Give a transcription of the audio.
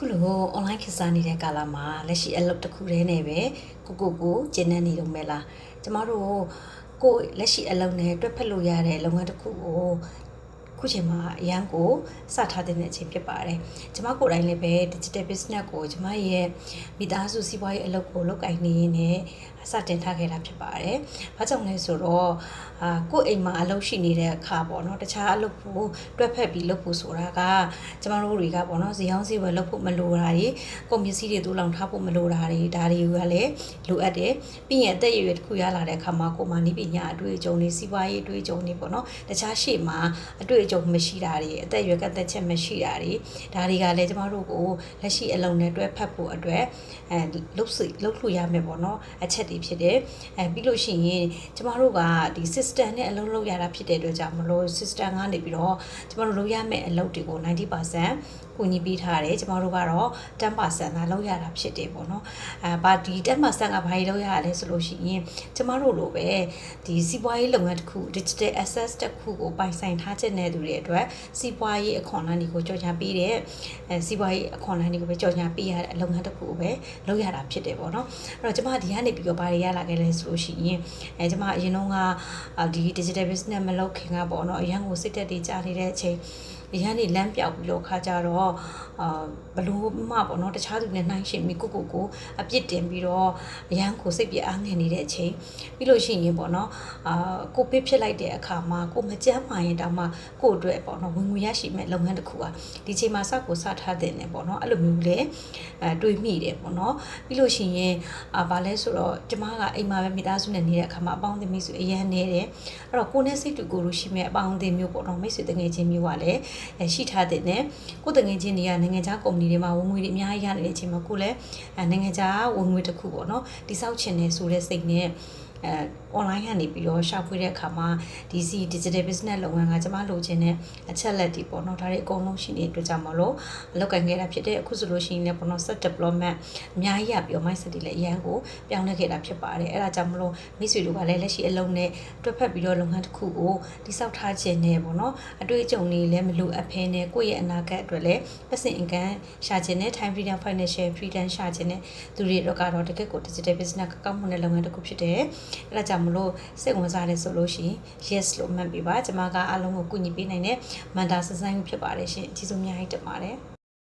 အခုလို online ခစားနေတဲ့ကာလမှာလက်ရှိအလုပ်တစ်ခုတည်းနဲ့ပဲကိုကျင်းနေနေတော့မယ်လားကျမတို့ကိုလက်ရှိအလုပ်နဲ့တွက်ဖက်လို့ရတဲ့လုပ်ငန်းတစ်ခုကိုခုချိန်မှာအရန်ကိုစထားတဲ့အချိန်ဖြစ်ပါတယ်ကျမကိုယ်တိုင်လည်းပဲ digital business ကိုကျမရဲ့မိသားစုစီးပွားရေးအလုပ်ကိုလုပ်ကိုင်နေရင်းနဲ့စတင်ထားခဲ့တာဖြစ်ပါတယ်။ဘာကြောင့်လဲဆိုတော့ကိုယ့်အိမ်မှာအလုပ်ရှိနေတဲ့အခါပေါ့နော်တခြားအလုပ်ကိုတွက်ဖက်ပြီးလုပ်ဖို့ဆိုတာကကျမတို့တွေကပေါ့နော်ဇီအောင်စီဝယ်လုပ်ဖို့မလိုတာတွေကုန်ပစ္စည်းတွေတူလောင်ထားဖို့မလိုတာတွေဒါတွေကလည်းလိုအပ်တယ်။ပြီးရင်အသက်အရွယ်တစ်ခုရလာတဲ့အခါမှာကိုယ်မှနိပညာအတွေ့အကြုံတွေစီးပွားရေးအတွေ့အကြုံတွေပေါ့နော်တခြားရှေ့မှာအတွေ့အကြုံမရှိတာတွေအသက်အရွယ်ကသက်ချက်မရှိတာတွေဒါတွေကလည်းကျမတို့ကိုလက်ရှိအလုပ်နဲ့တွဲဖက်ဖို့အတွက်လုပ်လို့ရမယ်ပေါ့နော်အချက်ဖြစ်တယ်ပြီးလို့ရှိရင်ကျမတို့ကဒီ system နဲ့အလုပ်လုပ်ရတာဖြစ်တဲ့အတွက်ကြောင့်မလို့ system ကနေပြီးတော့ကျမတို့လုပ်ရမယ့်အလုပ်တွေကို 90% ကိုညီပေးထားတယ်ကျမတို့ကတော့ 10% သာလုပ်ရတာဖြစ်တယ်ပေါ့နော်ဘာဒီ 10% ကဘာကြီးလုပ်ရလဲဆိုလို့ရှိရင်ကျမတို့လိုပဲဒီစီးပွားရေးလုပ်ငန်းတစ်ခု digital access တစ်ခုကိုပိုင်ဆိုင်ထားခြင်းတဲ့သူတွေအတွက်စီးပွားရေးအခွန်အလမ်းတွေကိုကြော်ညာပေးတဲ့စီးပွားရေးအခွန်အလမ်းတွေကိုပဲကြော်ညာပေးရတဲ့အလုပ်ငန်းတစ်ခုကိုပဲလုပ်ရတာဖြစ်တယ်ပေါ့နော်အဲ့တော့ကျမဒီကနေပြီးတော့ဘာတွေရလာခဲ့လဲဆိုလို့ရှိရင်ကျမအရင်တော့ကဒီ digital business မလုပ်ခင်ကပေါ့နော်အရန်ကိုစိတ်သက်တွေကြားနေတဲ့အချိန်အရန်နေလမ်းပြောက်ပြီးတော့ခါကြတော့ဘလို့မှပေါ့နော်တခြားသူနဲ့နှိုင်းယှဉ်ပြီးကိုအပြစ်တင်ပြီးတော့အရန်ကိုစိတ်ပြအားငယ်နေတဲ့အချိန်ပြီးလို့ရှိရင်ပေါ့နော်ကိုပစ်ဖြစ်လိုက်တဲ့အခါမှာကိုမကြမ်းမာရင်တောင်မှကိုအတွက်ပေါ့နော်ဝင်ငွေရရှိမဲ့လုပ်ငန်းတစ်ခုอ่ะဒီချိန်မှာစထားတဲ့နေပေါ့နော်အဲ့လိုမျိုးလေတွေးမိတယ်ပေါ့နော်ပြီးလို့ရှိရင်ဗာလဲဆိုတော့ကျမကအိမ်မှာပဲမိသားစုနဲ့နေတဲ့အခါမှာအပေါင်းအသင်းမိတ်ဆွေအရန်နေတယ်အဲ့တော့ကိုနဲ့စိတ်တူကိုလိုရှိမဲ့အပေါင်းအသင်းမျိုးပေါ့နော်မိတ်ဆွေတငယ်ချင်းမျိုးကလည်းရှိထားတဲ့နဲ့ကိုတငယ်ချင်းတွေကနိုင်ငံခြားကုမ္ပဏီတွေမှာဝင်ငွေတွေအများကြီးရနေတဲ့အချိန်မှာကိုလည်းနိုင်ငံခြားဝင်ငွေတစ်ခုပေါ့နော်တိစောက်ချင်နေဆိုတဲ့စိတ်နဲ့online ကနေပြီးတော့ရှာဖွေတဲ့အခါမှာဒီ digital business လုပ်ငန်းကကျမလိုချင်တဲ့အချက်လက်တွေပေါ့နော်ဒါတွေအကုန်လုံးရှိနေတဲ့အတွက်ကြောင့်မလို့အလုပ်ကိုင်ခဲ့တာဖြစ်တဲ့အခုဆိုလို့ရှိရင်လည်းပေါ့နော် set development အများကြီးရပြီးတော့ mindset တွေလည်းအရန်ကိုပြောင်းလဲခဲ့တာဖြစ်ပါတယ်အဲ့ဒါကြောင့်မလို့မိတ်ဆွေတို့ကလည်းလက်ရှိအလုပ်နဲ့တွက်ဖက်ပြီးတော့လုပ်ငန်းတစ်ခုကိုတိစောက်ထားခြင်းနဲ့ပေါ့နော်အတွေ့အကြုံတွေလည်းမလိုအပ်ဖဲနဲ့ကိုယ့်ရဲ့အနာဂတ်အတွက်လည်းပတ်စင် income ရှာခြင်းနဲ့ time freedom financial freedom ရှာခြင်းနဲ့သူတွေတော့ကတော့တကယ့်ကို digital business ကောက်မှုနဲ့လုပ်ငန်းတစ်ခုဖြစ်တယ်အဲ့ဒါကြောင့်မလို့စိတ်ဝင်စားတယ်ဆိုလို့ရှိရင် yes လို့မှတ်ပေးပါကျွန်မကအားလုံးကိုကူညီပေးနိုင်တဲ့မန်တာစစိုင်းဖြစ်ပါတယ်ရှင်ကျေးဇူးအများကြီးတင်ပါတယ်